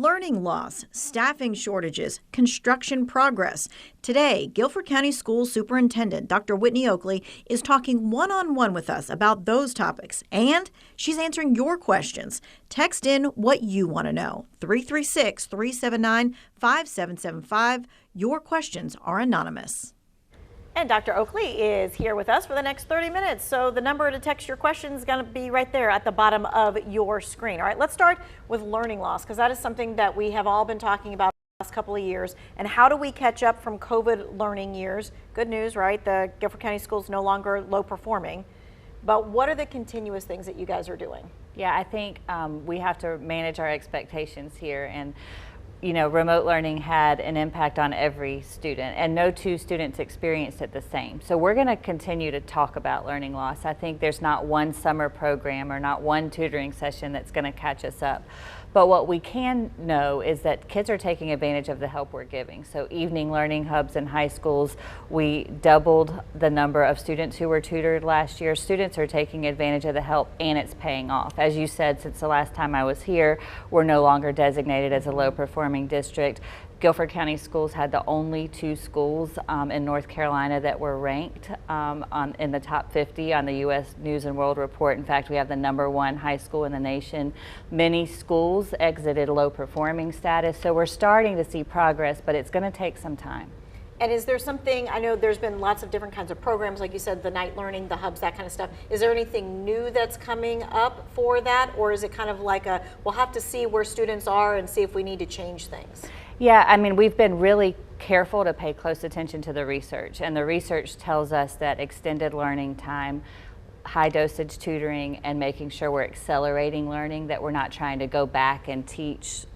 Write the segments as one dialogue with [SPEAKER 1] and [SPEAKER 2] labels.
[SPEAKER 1] learning loss, staffing shortages, construction progress. Today, Guilford County School Superintendent Dr. Whitney Oakley is talking one-on-one with us about those topics, and she's answering your questions. Text in what you want to know. 336-379-5775. Your questions are anonymous.
[SPEAKER 2] And Dr. Oakley is here with us for the next 30 minutes. So the number to text your questions is going to be right there at the bottom of your screen. All right, let's start with learning loss, because that is something that we have all been talking about the last couple of years. And how do we catch up from COVID learning years? Good news, right? The Guilford County Schools no longer low performing. But what are the continuous things that you guys are doing?
[SPEAKER 3] Yeah, I think we have to manage our expectations here. And you know, remote learning had an impact on every student, and no two students experienced it the same. So we're going to continue to talk about learning loss. I think there's not one summer program or not one tutoring session that's going to catch us up. But what we can know is that kids are taking advantage of the help we're giving. So evening learning hubs in high schools, we doubled the number of students who were tutored last year. Students are taking advantage of the help, and it's paying off. As you said, since the last time I was here, we're no longer designated as a low performing district. Guilford County Schools had the only 2 schools in North Carolina that were ranked in the top 50 on the U.S. News and World Report. In fact, we have the #1 high school in the nation. Many schools exited low performing status, so we're starting to see progress, but it's going to take some time.
[SPEAKER 2] And is there something, I know there's been lots of different kinds of programs, like you said, the night learning, the hubs, that kind of stuff. Is there anything new that's coming up for that? Or is it kind of like we'll have to see where students are and see if we need to change things?
[SPEAKER 3] Yeah, I mean, we've been really careful to pay close attention to the research. And the research tells us that extended learning time, high dosage tutoring, and making sure we're accelerating learning, that we're not trying to go back and teach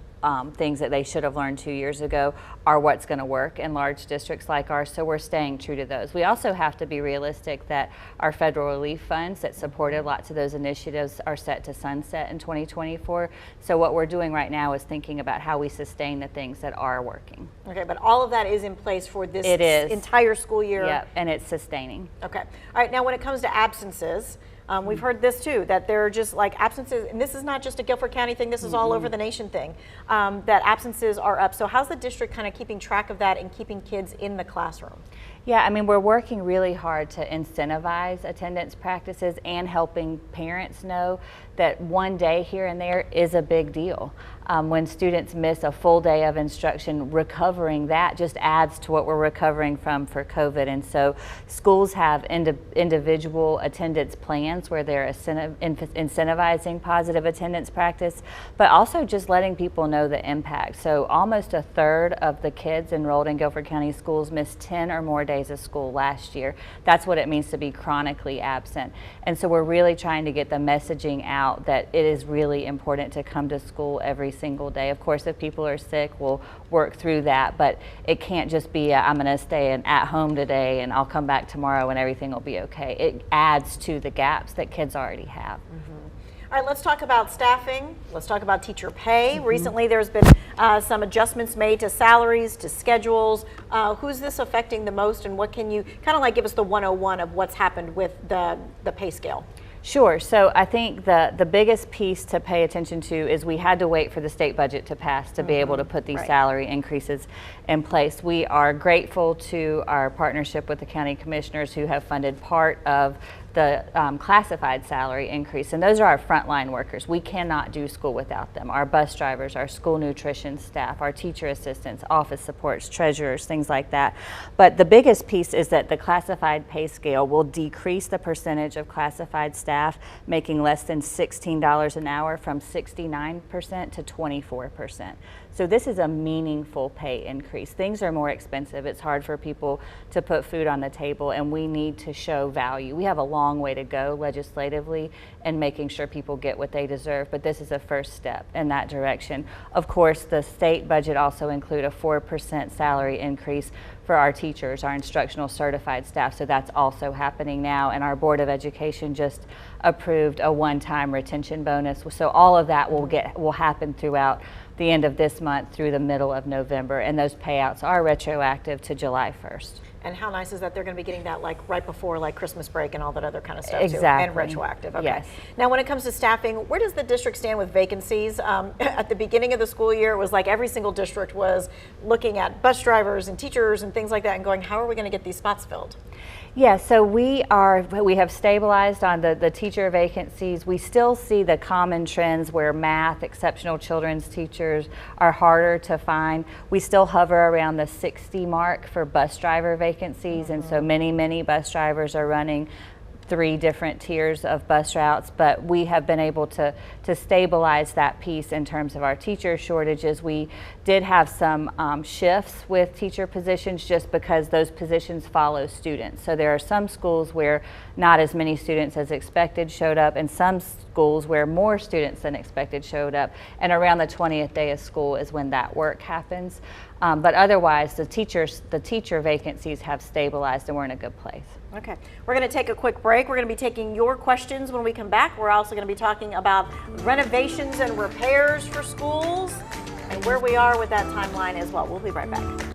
[SPEAKER 3] things that they should have learned 2 years ago, are what's going to work in large districts like ours. So we're staying true to those. We also have to be realistic that our federal relief funds that supported lots of those initiatives are set to sunset in 2024. So what we're doing right now is thinking about how we sustain the things that are working.
[SPEAKER 2] Okay, but all of that is in place for this entire school year?
[SPEAKER 3] Yeah, and it's sustaining.
[SPEAKER 2] Okay. All right, now when it comes to absences, we've heard this too, that there are just like absences, and this is not just a Guilford County thing, this is all over the nation thing, that absences are up. So how's the district kind of keeping track of that and keeping kids in the classroom?
[SPEAKER 3] Yeah, I mean, we're working really hard to incentivize attendance practices and helping parents know that one day here and there is a big deal. When students miss a full day of instruction, recovering that just adds to what we're recovering from for COVID. And so schools have individual attendance plans where they're incentivizing positive attendance practice, but also just letting people know the impact. So almost 1/3 of the kids enrolled in Guilford County schools missed 10 or more days of school last year. That's what it means to be chronically absent. And so we're really trying to get the messaging out that it is really important to come to school every single day. Of course, if people are sick, we'll work through that, but it can't just be I'm going to stay at home today and I'll come back tomorrow and everything will be okay. It adds to the gaps that kids already have.
[SPEAKER 2] All right, let's talk about staffing. Let's talk about teacher pay. Recently, there's been some adjustments made to salaries, to schedules. Who's this affecting the most, and what can you kind of like give us the 101 of what's happened with the pay scale?
[SPEAKER 3] Sure. So I think the biggest piece to pay attention to is we had to wait for the state budget to pass to be able to put these salary increases in place. We are grateful to our partnership with the county commissioners who have funded part of the classified salary increase, and those are our frontline workers. We cannot do school without them. Our bus drivers, our school nutrition staff, our teacher assistants, office supports, treasurers, things like that. But the biggest piece is that the classified pay scale will decrease the percentage of classified staff making less than $16 an hour from 69% to 24%. So this is a meaningful pay increase. Things are more expensive. It's hard for people to put food on the table, and we need to show value. We have a long way to go legislatively in making sure people get what they deserve, but this is a first step in that direction. Of course, the state budget also include a 4% salary increase for our teachers, our instructional certified staff, so that's also happening now, and our Board of Education just approved a one-time retention bonus. So all of that will happen throughout the end of this month through the middle of November, and those payouts are retroactive to July 1st.
[SPEAKER 2] And how nice is that they're going to be getting that like right before like Christmas break and all that other kind of stuff
[SPEAKER 3] Exactly.
[SPEAKER 2] too, and retroactive. Okay.
[SPEAKER 3] Yes.
[SPEAKER 2] Now, when it comes to staffing, where does the district stand with vacancies? At the beginning of the school year, it was like every single district was looking at bus drivers and teachers and things like that and going, how are we going to get these spots filled?
[SPEAKER 3] Yeah, so we have stabilized on the teacher vacancies. We still see the common trends where math, exceptional children's teachers are harder to find. We still hover around the 60 mark for bus driver vacancies, and so many bus drivers are running 3 different tiers of bus routes, but we have been able to stabilize that piece in terms of our teacher shortages. We did have some shifts with teacher positions just because those positions follow students. So there are some schools where not as many students as expected showed up, and some schools where more students than expected showed up, and around the 20th day of school is when that work happens. But otherwise, the teacher vacancies have stabilized and we're in a good place.
[SPEAKER 2] Okay, we're going to take a quick break. We're going to be taking your questions when we come back. We're also going to be talking about renovations and repairs for schools and where we are with that timeline as well. We'll be right back.